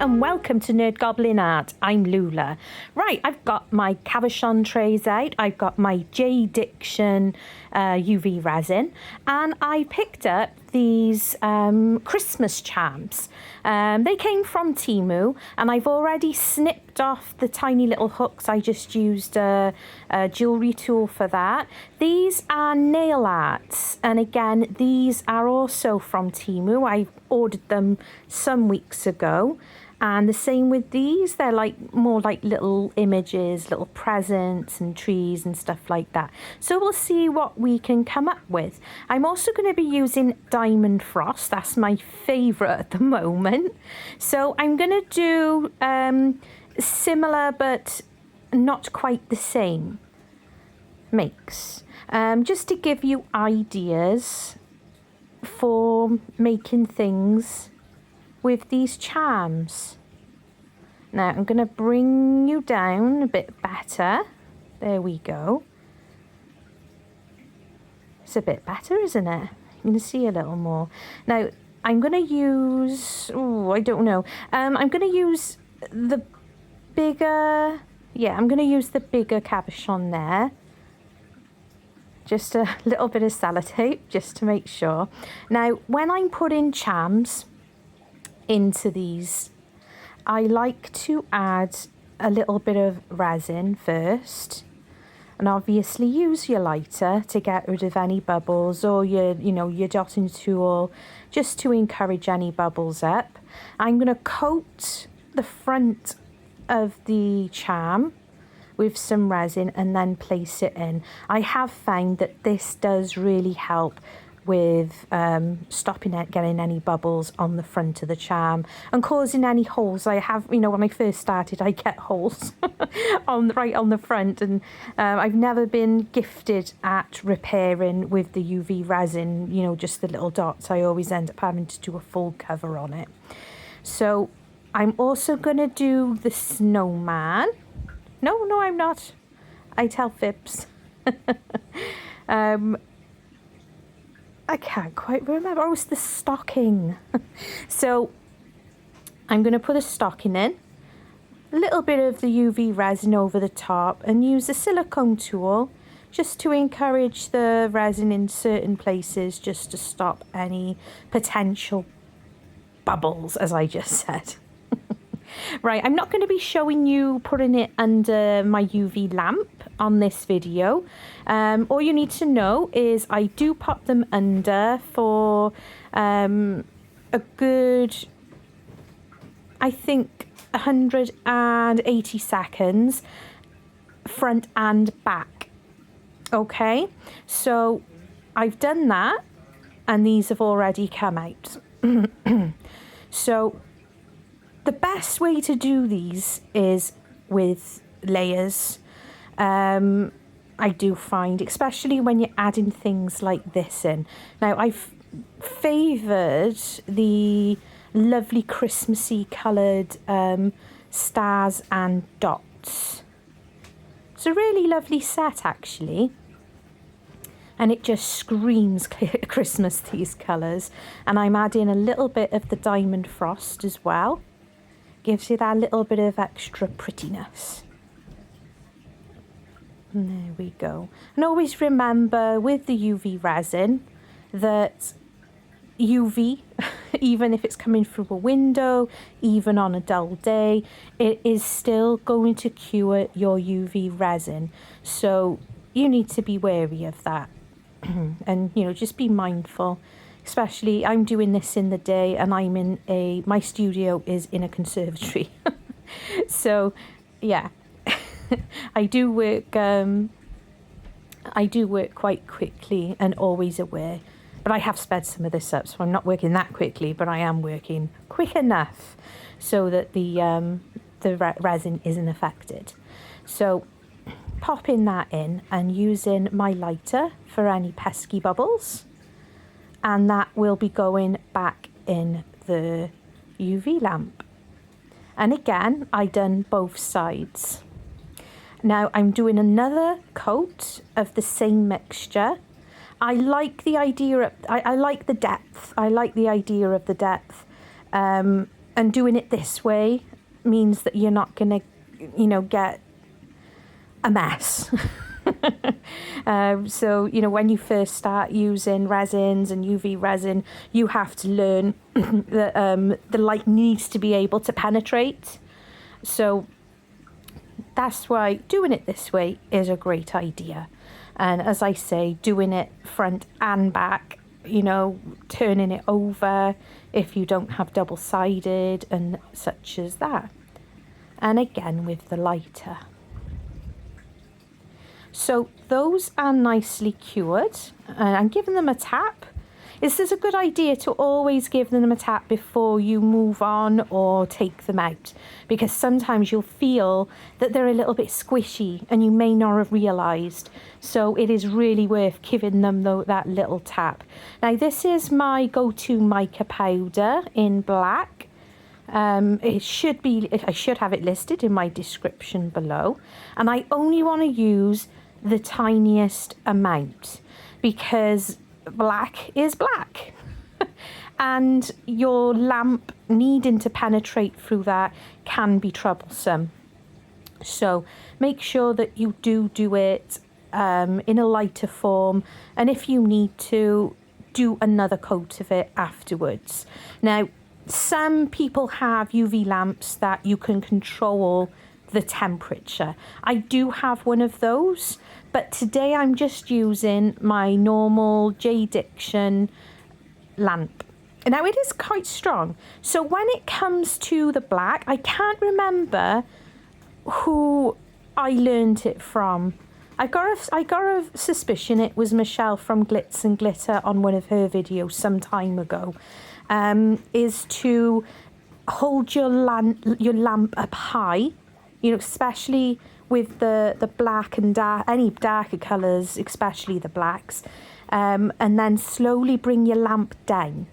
and welcome to Nerd Goblinart. I'm Lula. Right, I've got my cabochon trays out. I've got my JDiction UV Resin, and I picked up these Christmas charms. They came from Temu, and I've already snipped off the tiny little hooks. I just used a jewellery tool for that. These are nail arts, and again, these are also from Temu. I ordered them some weeks ago. And the same with these, they're like more like little images, little presents and trees and stuff like that. So we'll see what we can come up with. I'm also going to be using diamond frost. That's my favourite at the moment. So I'm going to do similar but not quite the same makes. Just to give you ideas for making things with these charms. Now I'm going to bring you down a bit better. There we go. It's a bit better, isn't it? You can see a little more. Now I'm going to use, I don't know. I'm going to use the bigger, I'm going to use the bigger cabochon there. Just a little bit of sellotape just to make sure. Now when I'm putting charms into these, I like to add a little bit of resin first, and obviously use your lighter to get rid of any bubbles, or your dotting tool just to encourage any bubbles up. I'm going to coat the front of the charm with some resin and then place it in. I have found that this does really help with stopping it getting any bubbles on the front of the charm and causing any holes. I have, when I first started, I get holes right on the front, and I've never been gifted at repairing with the UV resin, just the little dots. I always end up having to do a full cover on it. So I'm also going to do the snowman. No, I'm not. I tell fibs. I can't quite remember. Oh, it's the stocking. So I'm going to put a stocking in, a little bit of the UV resin over the top, and use a silicone tool just to encourage the resin in certain places, just to stop any potential bubbles, as I just said. Right, I'm not going to be showing you putting it under my UV lamp on this video. All you need to know is I do pop them under for a good, I think, 180 seconds, front and back. Okay, so I've done that, and these have already come out. So the best way to do these is with layers. I do find, especially when you're adding things like this in. Now I've favoured the lovely Christmassy coloured stars and dots. It's a really lovely set actually, and it just screams Christmas, these colours. And I'm adding a little bit of the diamond frost as well. Gives you that little bit of extra prettiness. And there we go. And always remember with the UV resin that UV, even if it's coming through a window, even on a dull day, it is still going to cure your UV resin. So you need to be wary of that. And just be mindful. Especially, I'm doing this in the day, and I'm in my studio is in a conservatory. So, yeah, I do work quite quickly and always aware. But I have sped some of this up, so I'm not working that quickly, but I am working quick enough so that the resin isn't affected. So, popping that in and using my lighter for any pesky bubbles. And that will be going back in the UV lamp. And again, I done both sides. Now I'm doing another coat of the same mixture. I like the idea of, I like the depth. I like the idea of the depth. And doing it this way means that you're not going to, you know, get a mess. So, you know, when you first start using resins and UV resin, you have to learn that the light needs to be able to penetrate. So that's why doing it this way is a great idea. And as I say, doing it front and back, you know, turning it over if you don't have double-sided and such as that. And again with the lighter. So those are nicely cured, and I'm giving them a tap. This is a good idea to always give them a tap before you move on or take them out, because sometimes you'll feel that they're a little bit squishy and you may not have realised. So it is really worth giving them that little tap. Now this is my go-to mica powder in black. I should have it listed in my description below, and I only want to use the tiniest amount because black is black. And your lamp needing to penetrate through that can be troublesome. So make sure that you do it in a lighter form, and if you need to, do another coat of it afterwards. Now, some people have UV lamps that you can control the temperature. I do have one of those, but today I'm just using my normal JDiction lamp. Now it is quite strong, so when it comes to the black, I can't remember who I learned it from. I got a suspicion it was Michelle from Glitz and Glitter on one of her videos some time ago. Is to hold your lamp up high, you know, especially with the black and any darker colours, especially the blacks, and then slowly bring your lamp down,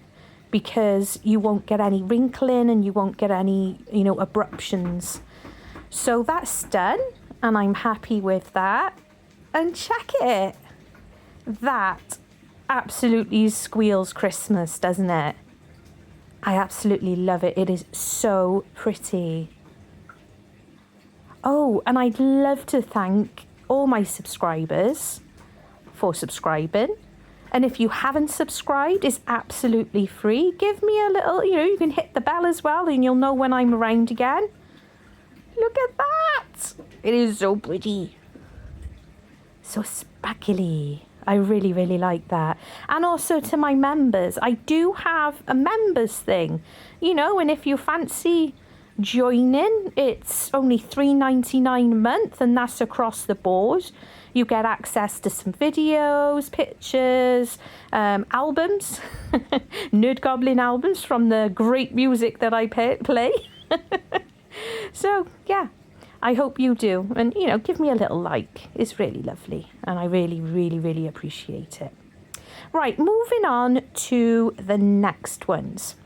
because you won't get any wrinkling and you won't get any, you know, abruptions. So that's done, and I'm happy with that. And check it, that absolutely squeals Christmas, doesn't it? I absolutely love it. It is so pretty. Oh, and I'd love to thank all my subscribers for subscribing. And if you haven't subscribed, it's absolutely free. Give me a little, you know, you can hit the bell as well and you'll know when I'm around again. Look at that. It is so pretty. So sparkly. I really, really like that. And also to my members, I do have a members thing, you know, and if you fancy joining, it's only $3.99 a month, and that's across the board. You get access to some videos, pictures, albums, Nerd Goblin albums from the great music that I play. So, yeah. I hope you do, and you know, give me a little like. It's really lovely, and I really, really, really appreciate it. Right, moving on to the next ones.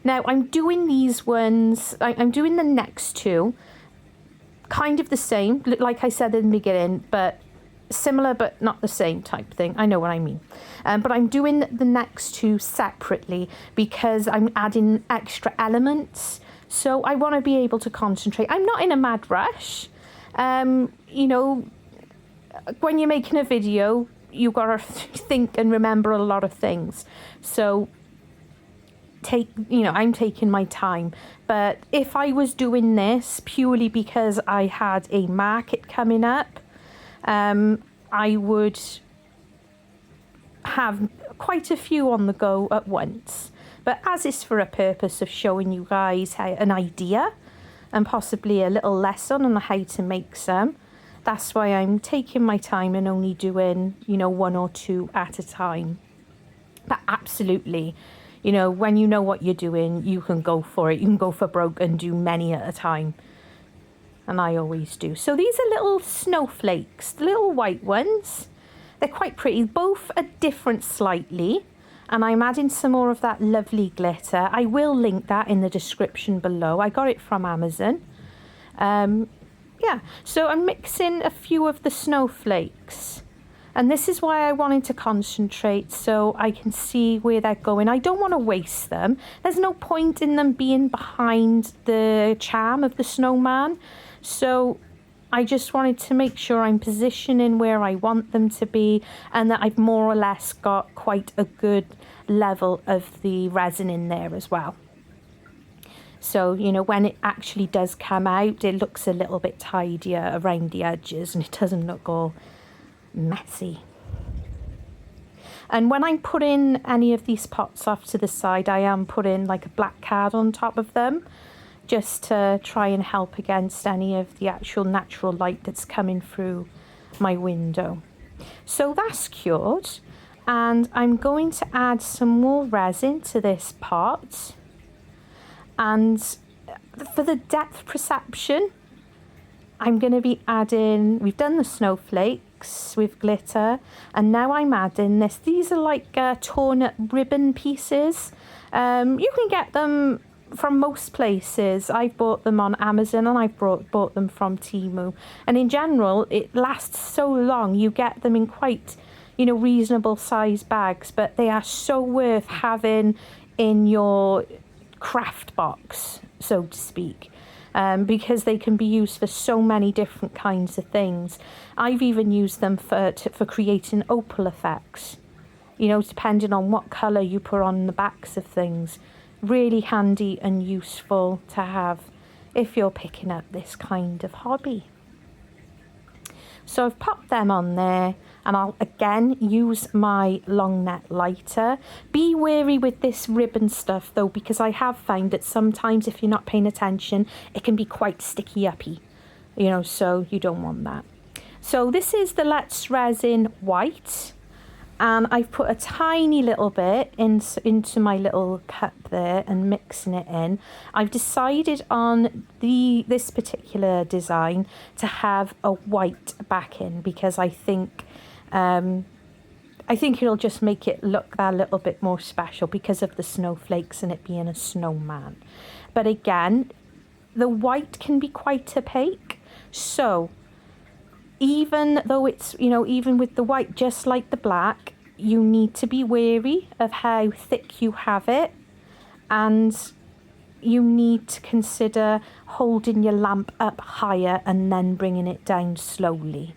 Now, I'm doing these ones, I'm doing the next two, kind of the same, like I said in the beginning, but similar but not the same type thing. I know what I mean. But I'm doing the next two separately because I'm adding extra elements. So I want to be able to concentrate. I'm not in a mad rush. You know, when you're making a video, you got to think and remember a lot of things. So I'm taking my time. But if I was doing this purely because I had a market coming up, I would have quite a few on the go at once. But as is for a purpose of showing you guys an idea and possibly a little lesson on how to make some, that's why I'm taking my time and only doing, you know, one or two at a time. But absolutely, you know, when you know what you're doing, you can go for it. You can go for broke and do many at a time. And I always do. So these are little snowflakes, the little white ones. They're quite pretty. Both are different slightly. And I'm adding some more of that lovely glitter. I will link that in the description below. I got it from Amazon. Yeah, so I'm mixing a few of the snowflakes. And this is why I wanted to concentrate so I can see where they're going. I don't want to waste them. There's no point in them being behind the charm of the snowman. So I just wanted to make sure I'm positioning where I want them to be and that I've more or less got quite a good level of the resin in there as well. So, you know, when it actually does come out, it looks a little bit tidier around the edges and it doesn't look all messy. And when I'm putting any of these pots off to the side, I am putting like a black card on top of them, just to try and help against any of the actual natural light that's coming through my window. So that's cured, and I'm going to add some more resin to this pot. And for the depth perception, I'm going to be adding, we've done the snowflakes with glitter, and now I'm adding this. These are like torn up ribbon pieces. You can get them from most places. I've bought them on Amazon and I've bought them from Temu. And in general, it lasts so long. You get them in quite, you know, reasonable size bags, but they are so worth having in your craft box, so to speak, because they can be used for so many different kinds of things. I've even used them for creating opal effects, you know, depending on what colour you put on the backs of things. Really handy and useful to have if you're picking up this kind of hobby. So I've popped them on there, and I'll again use my long net lighter. Be wary with this ribbon stuff though, because I have found that sometimes if you're not paying attention, it can be quite sticky uppy, you know, so you don't want that. So this is the Let's Resin White, and I've put a tiny little bit into my little cup there and mixing it in. I've decided on this particular design to have a white backing because I think it'll just make it look that little bit more special because of the snowflakes and it being a snowman. But again, the white can be quite opaque, so even though it's, you know, even with the white, just like the black, you need to be wary of how thick you have it, and you need to consider holding your lamp up higher and then bringing it down slowly.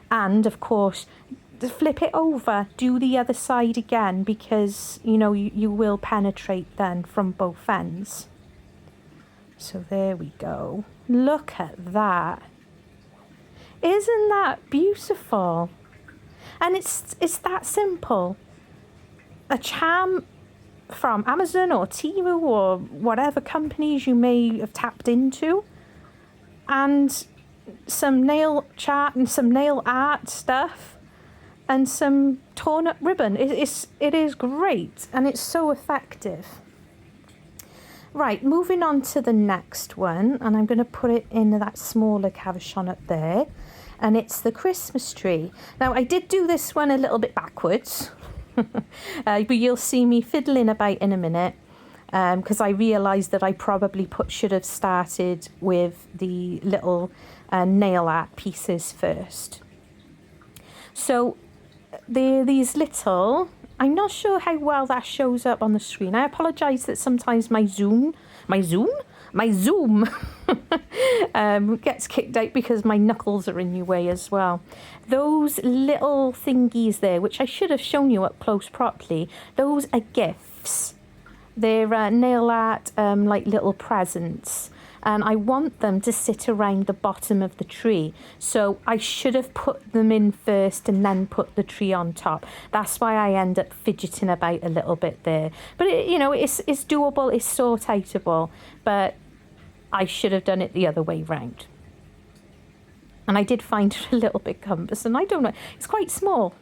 And of course, flip it over, do the other side again, because, you know, you will penetrate then from both ends. So there we go. Look at that. Isn't that beautiful? And it's that simple. A charm from Amazon or Temu or whatever companies you may have tapped into, and some nail chart and some nail art stuff and some torn up ribbon. It is great, and it's so effective. Right, moving on to the next one, and I'm going to put it in that smaller cabochon up there. And it's the Christmas tree. Now, I did do this one a little bit backwards, but you'll see me fiddling about in a minute, because I realised that I probably should have started with the little nail art pieces first. So these little, I'm not sure how well that shows up on the screen. I apologise that sometimes my zoom gets kicked out because my knuckles are in your way as well. Those little thingies there, which I should have shown you up close properly, those are gifts. They're nail art, like little presents. And I want them to sit around the bottom of the tree. So I should have put them in first and then put the tree on top. That's why I end up fidgeting about a little bit there. But, it's doable, it's sort-outable. But I should have done it the other way round. And I did find it a little bit cumbersome. I don't know. It's quite small.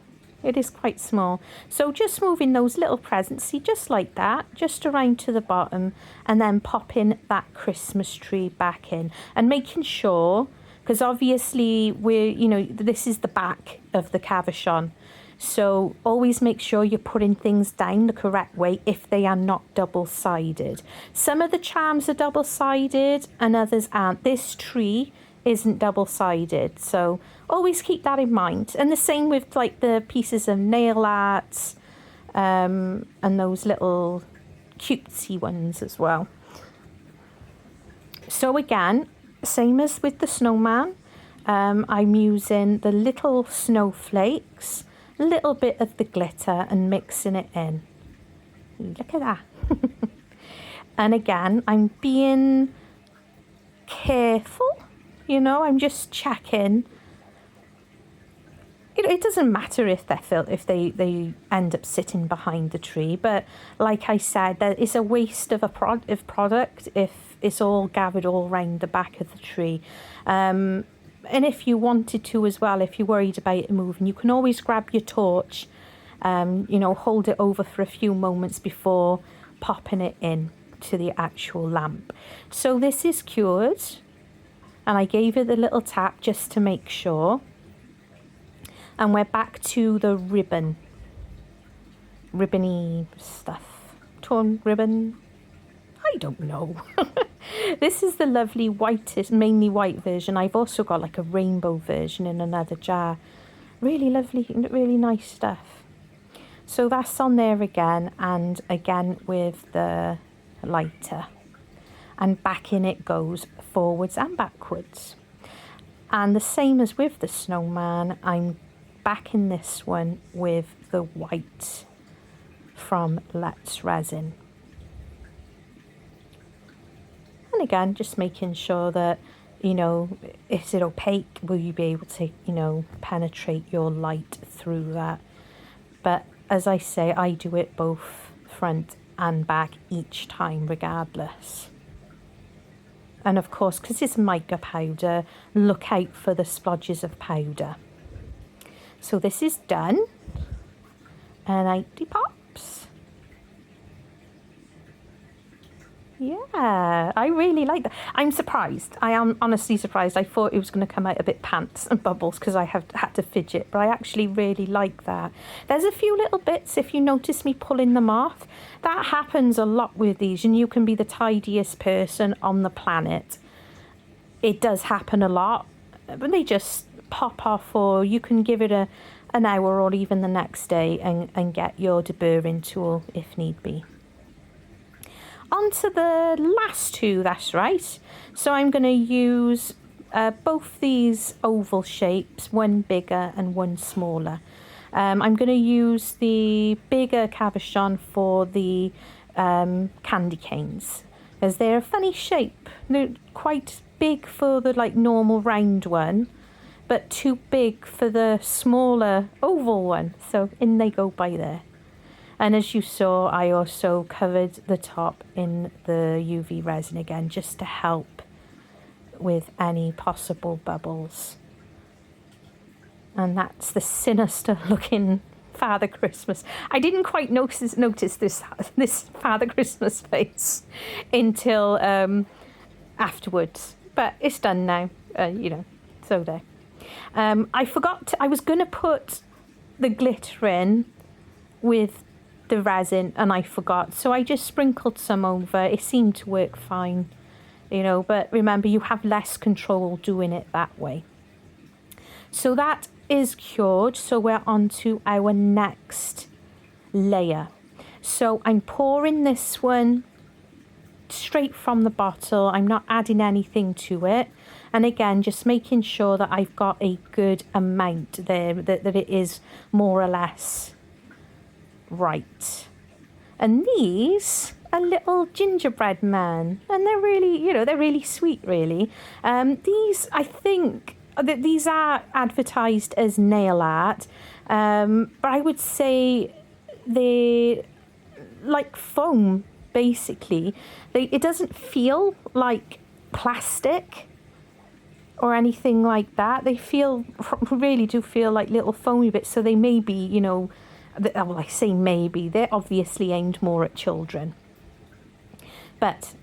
It is quite small. So just moving those little presents, see, just like that, just around to the bottom, and then popping that Christmas tree back in, and making sure, because obviously this is the back of the cabochon. So always make sure you're putting things down the correct way if they are not double-sided. Some of the charms are double-sided and others aren't. This tree isn't double-sided, so always keep that in mind. And the same with like the pieces of nail arts and those little cutesy ones as well. So again, same as with the snowman, I'm using the little snowflakes, a little bit of the glitter and mixing it in. Look at that. And again, I'm being careful, you know, I'm just checking. It doesn't matter if they end up sitting behind the tree, but like I said, that it's a waste of product if it's all gathered all around the back of the tree. And if you wanted to as well, if you're worried about it moving, you can always grab your torch, you know, hold it over for a few moments before popping it in to the actual lamp. So this is cured, and I gave it a little tap just to make sure. And we're back to the ribbony stuff. Torn ribbon, I don't know. This is the lovely whitest, mainly white version. I've also got like a rainbow version in another jar. Really lovely, really nice stuff. So that's on there again, and again with the lighter. And back in it goes, forwards and backwards. And the same as with the snowman, I'm back in this one with the white from Let's Resin. And again, just making sure that, you know, is it opaque? Will you be able to, you know, penetrate your light through that? But as I say, I do it both front and back each time regardless. And of course, because it's mica powder, look out for the splodges of powder. So this is done, and 80 pops. Yeah, I really like that. I'm surprised. I am honestly surprised. I thought it was going to come out a bit pants and bubbles because I had to fidget, but I actually really like that. There's a few little bits, if you notice me pulling them off. That happens a lot with these, and you can be the tidiest person on the planet. It does happen a lot, but they just pop off, or you can give it an hour or even the next day and get your deburring tool if need be. On to the last two, that's right. So I'm going to use both these oval shapes, one bigger and one smaller. I'm going to use the bigger cabochon for the candy canes, as they're a funny shape. They're quite big for the like normal round one, but too big for the smaller oval one. So in they go by there. And as you saw, I also covered the top in the UV resin again, just to help with any possible bubbles. And that's the sinister looking Father Christmas. I didn't quite notice this Father Christmas face until afterwards, but it's done now, you know, so there. I forgot I was going to put the glitter in with the resin, and I forgot, so I just sprinkled some over. It seemed to work fine, you know, but remember, you have less control doing it that way. So that is cured, so we're on to our next layer. So I'm pouring this one straight from the bottle. I'm not adding anything to it, and again, just making sure that I've got a good amount there, that it is more or less right. And these are little gingerbread men, and they're really, you know, they're really sweet, really. These, I think that these are advertised as nail art, but I would say they're like foam, basically. It doesn't feel like plastic or anything like that. They really do feel like little foamy bits, so they may be, you know, well, I say maybe, they're obviously aimed more at children. But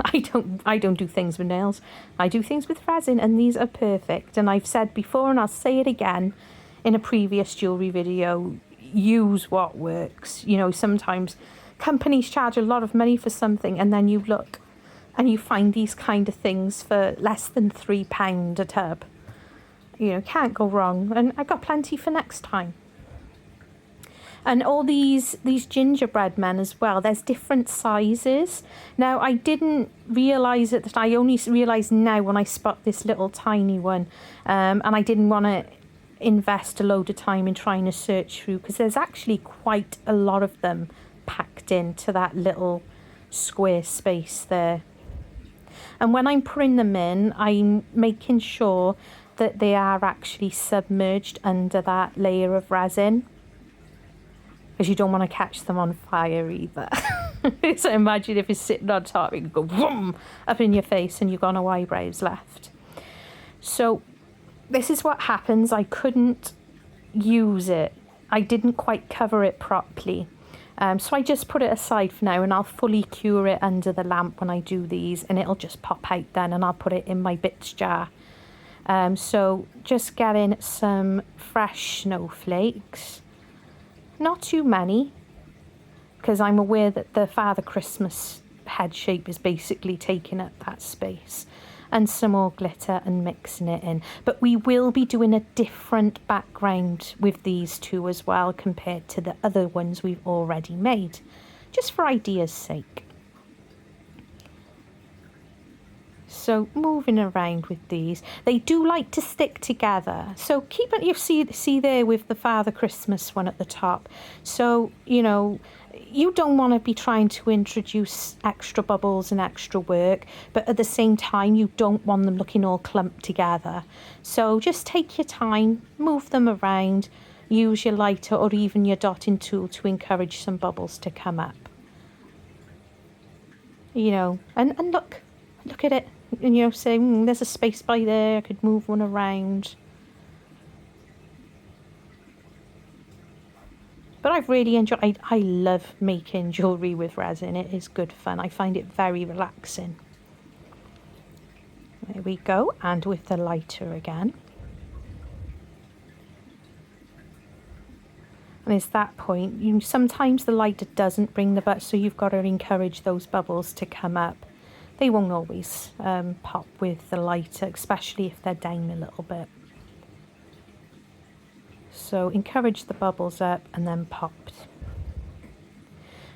I don't do things with nails. I do things with resin, and these are perfect. And I've said before, and I'll say it again in a previous jewellery video, use what works. You know, sometimes companies charge a lot of money for something, and then you look and you find these kind of things for less than £3 a tub. You know, can't go wrong. And I've got plenty for next time. And all these gingerbread men as well, there's different sizes. Now, I didn't realise it, that I only realised now when I spot this little tiny one. And I didn't want to invest a load of time in trying to search through, because there's actually quite a lot of them packed into that little square space there. And when I'm putting them in, I'm making sure that they are actually submerged under that layer of resin, because you don't want to catch them on fire either. So imagine if it's sitting on top, it could go vroom up in your face and you've got no eyebrows left. So this is what happens. I couldn't use it. I didn't quite cover it properly. So I just put it aside for now, and I'll fully cure it under the lamp when I do these, and it'll just pop out then, and I'll put it in my bits jar. So just getting some fresh snowflakes. Not too many, because I'm aware that the Father Christmas head shape is basically taking up that space. And some more glitter and mixing it in. But we will be doing a different background with these two as well compared to the other ones we've already made, just for idea's sake. So moving around with these, they do like to stick together. So keep it, you see there with the Father Christmas one at the top. So, you know, you don't want to be trying to introduce extra bubbles and extra work, but at the same time, you don't want them looking all clumped together. So just take your time, move them around, use your lighter or even your dotting tool to encourage some bubbles to come up. You know, and look at it. And, you know, say, there's a space by there, I could move one around. But I've really enjoyed, I love making jewellery with resin. It is good fun. I find it very relaxing. There we go, and with the lighter again. And it's that point, sometimes the lighter doesn't bring the bubbles, so you've got to encourage those bubbles to come up. They won't always pop with the lighter, especially if they're down a little bit. So encourage the bubbles up and then popped.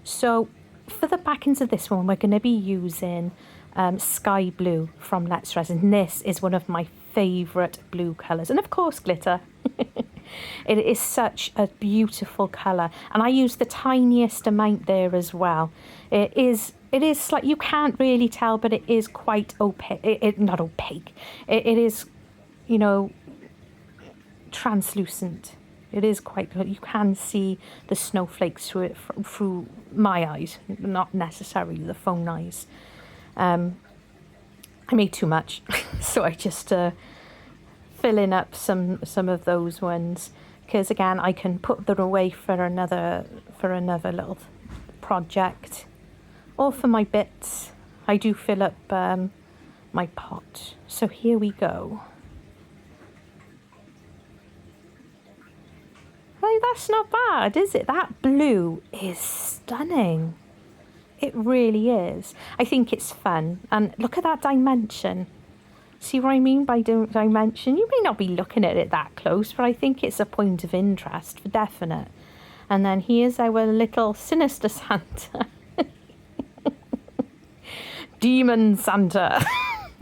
So for the backings of this one, we're going to be using sky blue from Let's Resin. This is one of my favourite blue colours, and of course glitter. It is such a beautiful colour, and I use the tiniest amount there as well. It is like, you can't really tell, but it is quite opaque. Not opaque. It is, you know, translucent. It is quite good. You can see the snowflakes through it, through my eyes, not necessarily the phone eyes. I made too much, so I just filling up some of those ones, because again I can put them away for another little project, or for my bits. I do fill up my pot. So here we go. Hey, that's not bad, is it? That blue is stunning. It really is. I think it's fun. And look at that dimension. See what I mean by dimension? You may not be looking at it that close, but I think it's a point of interest for definite. And then here's our little sinister Santa. Demon Santa.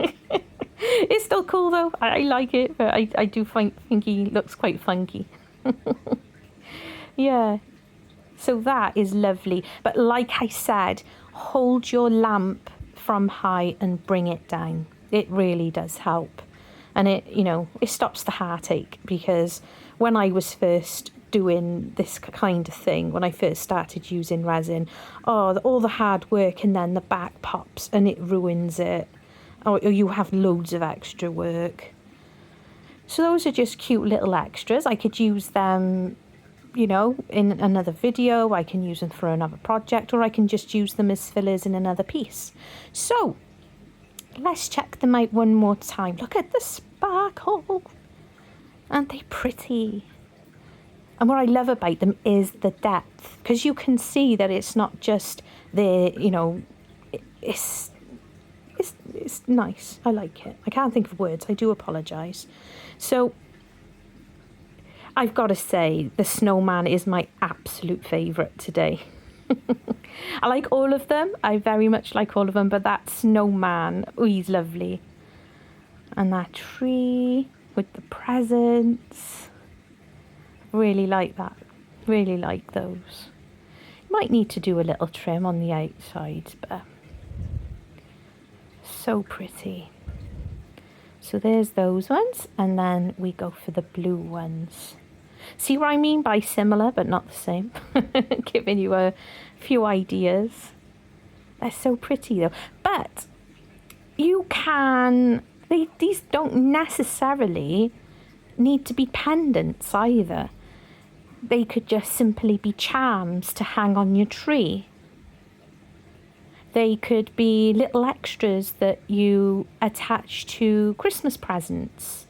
It's still cool though. I like it, but I do think he looks quite funky. Yeah. So that is lovely. But like I said, hold your lamp from high and bring it down. It really does help. And it, you know, it stops the heartache, because when I was first doing this kind of thing, when I first started using resin, all the hard work, and then the back pops and it ruins it. Or you have loads of extra work. So those are just cute little extras. I could use them, you know, in another video. I can use them for another project, or I can just use them as fillers in another piece. So let's check them out one more time. Look at the sparkle. Aren't they pretty? And what I love about them is the depth, because you can see that it's not just there, you know, it's it's nice. I like it. I can't think of words. I do apologise. So I've got to say the snowman is my absolute favourite today. I like all of them. I very much like all of them, but that snowman, oh, he's lovely. And that tree with the presents. Really like that. Really like those. Might need to do a little trim on the outside, but so pretty. So there's those ones, and then we go for the blue ones. See what I mean by similar but not the same? Giving you a few ideas. They're so pretty though. But you can, these don't necessarily need to be pendants either. They could just simply be charms to hang on your tree. They could be little extras that you attach to Christmas presents.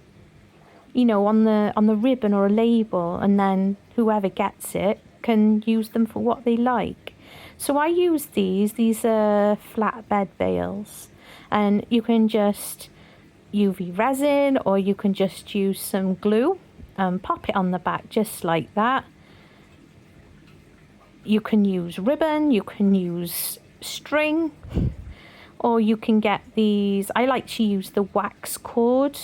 You know, on the ribbon or a label, and then whoever gets it can use them for what they like. So I use these. These are flatbed bales, and you can just UV resin, or you can just use some glue and pop it on the back just like that. You can use ribbon, you can use string, or you can get these. I like to use the wax cord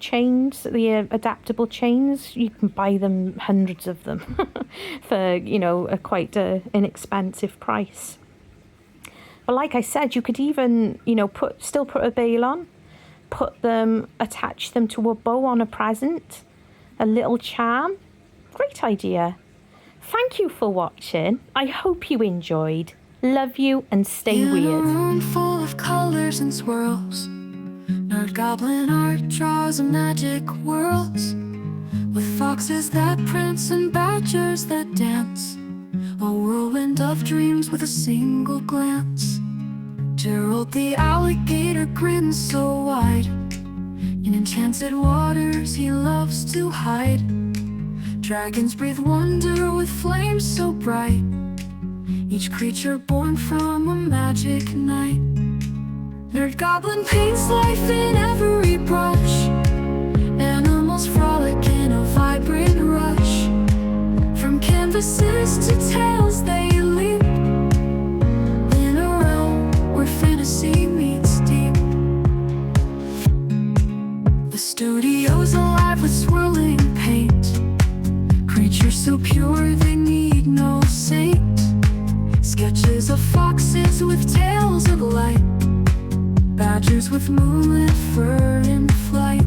chains, the adaptable chains. You can buy them, hundreds of them, for, you know, a quite inexpensive price. But like I said, you could even, you know, still put a bail on, attach them to a bow on a present, a little charm. Great idea. Thank you for watching. I hope you enjoyed. Love you, and stay weird. In a room full of colors and swirls, Nerd Goblin art draws a magic world, with foxes that prance and badgers that dance, a whirlwind of dreams with a single glance. Gerald the alligator grins so wide, in enchanted waters he loves to hide. Dragons breathe wonder with flames so bright, each creature born from a magic night. Nerd Goblin paints life in every brush, animals frolic in a vibrant rush. From canvases to tales they leap, in a realm where fantasy meets deep. The studio's alive with swirling paint, creatures so pure they need no saint. Sketches of foxes with tails of light, badgers with moonlit fur in flight.